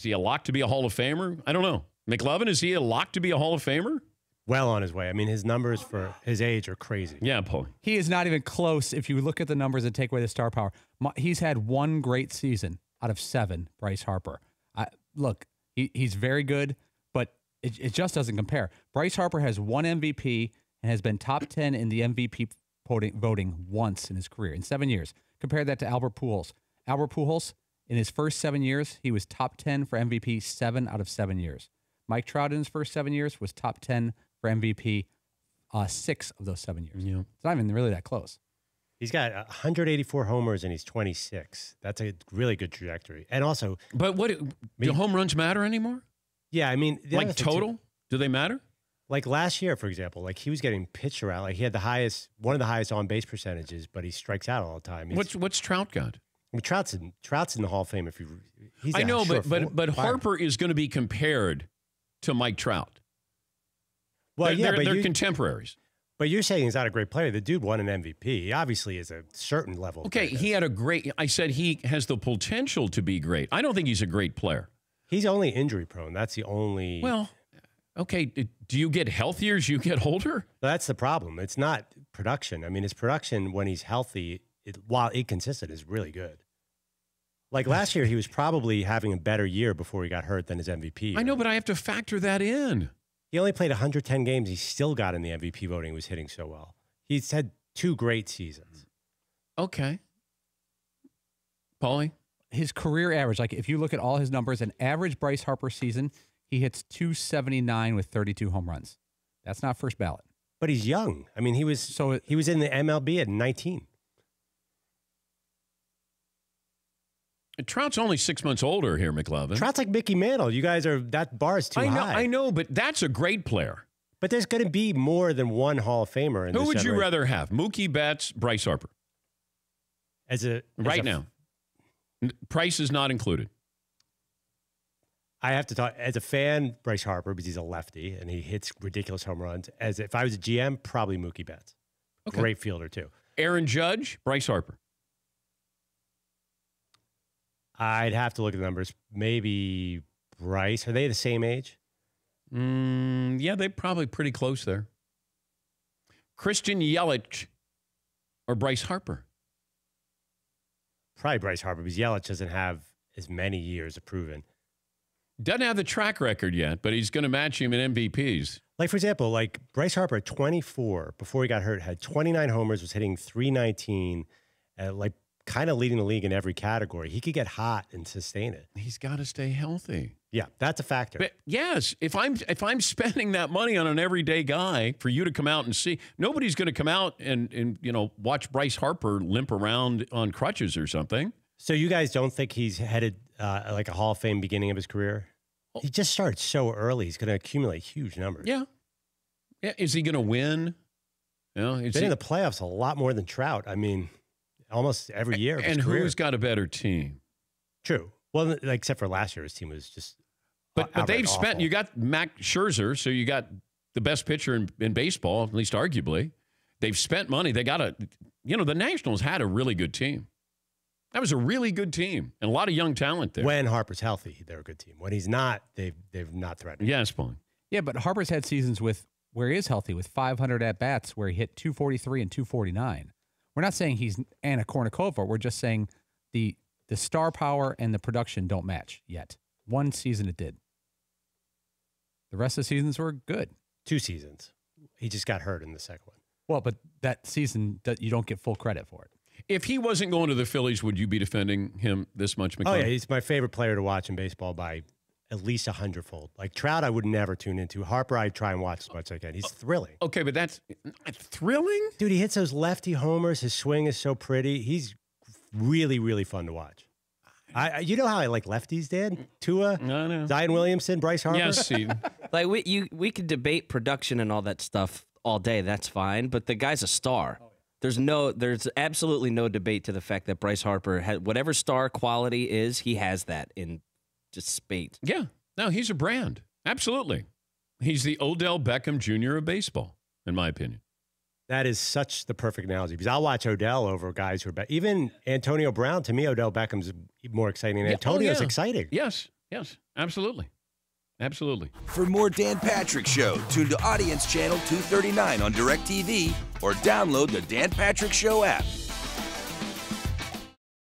Is he a lock to be a Hall of Famer? I don't know. McLovin, is he a lock to be a Hall of Famer? Well on his way. I mean, his numbers for his age are crazy. Yeah, Paul. He is not even close if you look at the numbers and take away the star power. He's had one great season out of 7, Bryce Harper. Look, he's very good, but it just doesn't compare. Bryce Harper has 1 MVP and has been top 10 in the MVP voting once in his career, in 7 years. Compare that to Albert Pujols. Albert Pujols, in his first 7 years, he was top 10 for MVP 7 out of 7 years. Mike Trout in his first 7 years was top 10 for MVP 6 of those 7 years. Yeah. It's not even really that close. He's got 184 homers and he's 26. That's a really good trajectory. And also, but do home runs matter anymore? Yeah, I mean, like total, do they matter? Like last year, for example, like he was getting pitched around. Like he had one of the highest on base percentages, but he strikes out all the time. What's Trout got? I mean, Trout's in the Hall of Fame. I know, but Harper is going to be compared to Mike Trout. Well, they're contemporaries. But you're saying he's not a great player. The dude won an MVP. He obviously is a certain level. Okay, he had I said he has the potential to be great. I don't think he's a great player. He's only injury prone. That's the only. Well, okay. Do you get healthier as you get older? That's the problem. It's not production. I mean, his production when he's healthy, while inconsistent, is really good. Like last year, he was probably having a better year before he got hurt than his MVP year. I know, but I have to factor that in. He only played 110 games. He still got in the MVP voting. He was hitting so well. He's had 2 great seasons. Okay. Paulie? His career average, like if you look at all his numbers, an average Bryce Harper season, he hits 279 with 32 home runs. That's not first ballot. But he's young. I mean, he was in the MLB at 19. Trout's only 6 months older here, McLovin. Trout's like Mickey Mantle. You guys that bar is too high. I know, but that's a great player. But there's going to be more than one Hall of Famer in this Who would you generation. rather have? Mookie Betts, Bryce Harper? Right now. Price is not included. I have to talk as a fan, Bryce Harper, because he's a lefty and he hits ridiculous home runs. If I was a GM, probably Mookie Betts. Okay. Great fielder too. Aaron Judge, Bryce Harper. I'd have to look at the numbers. Maybe Bryce. Are they the same age? Yeah, they're probably pretty close there. Christian Yelich or Bryce Harper? Probably Bryce Harper, because Yelich doesn't have as many years of proven. Doesn't have the track record yet, but he's going to match him in MVPs. Like, for example, like Bryce Harper at 24, before he got hurt, had 29 homers, was hitting 319, like kind of leading the league in every category. He could get hot and sustain it. He's got to stay healthy. Yeah, that's a factor. But yes, if I'm spending that money on an everyday guy for you to come out and see, nobody's going to come out and watch Bryce Harper limp around on crutches or something. So you guys don't think he's headed like a Hall of Fame beginning of his career? He just started so early. He's going to accumulate huge numbers. Yeah. Is he going to win? He's been in the playoffs a lot more than Trout. I mean, almost every year. And who's got a better team? True. Well, except for last year, his team was just. But they've spent. You got Max Scherzer, so you got the best pitcher in baseball, at least arguably. They've spent money. They got the Nationals had a really good team. That was a really good team and a lot of young talent there. When Harper's healthy, they're a good team. When he's not, they've not threatened. Yes, Paul. Yeah, but Harper's had seasons where he is healthy with 500 at-bats where he hit 243 and 249. We're not saying he's Anna Kournikova. We're just saying the star power and the production don't match yet. One season it did. The rest of the seasons were good. 2 seasons. He just got hurt in the second one. Well, but that season, you don't get full credit for it. If he wasn't going to the Phillies, would you be defending him this much, McClellan? Oh, yeah. He's my favorite player to watch in baseball by at least 100-fold. Like Trout, I would never tune into. Harper, I try and watch as much as I can. He's thrilling. Okay, but that's thrilling? Dude, he hits those lefty homers. His swing is so pretty. He's really, really fun to watch. You know how I like lefties, Dan? Tua, Zion Williamson, Bryce Harper? Yes, like we could debate production and all that stuff all day. That's fine, but the guy's a star. There's absolutely no debate to the fact that Bryce Harper had whatever star quality is, he has that in just spades. Yeah, no, he's a brand. Absolutely, he's the Odell Beckham Jr. of baseball, in my opinion. That is such the perfect analogy because I'll watch Odell over guys who are better. Even Antonio Brown, to me, Odell Beckham's more exciting. And Antonio's exciting. Yes. Yes, absolutely. Absolutely. For more Dan Patrick Show, tune to Audience Channel 239 on DirecTV or download the Dan Patrick Show app.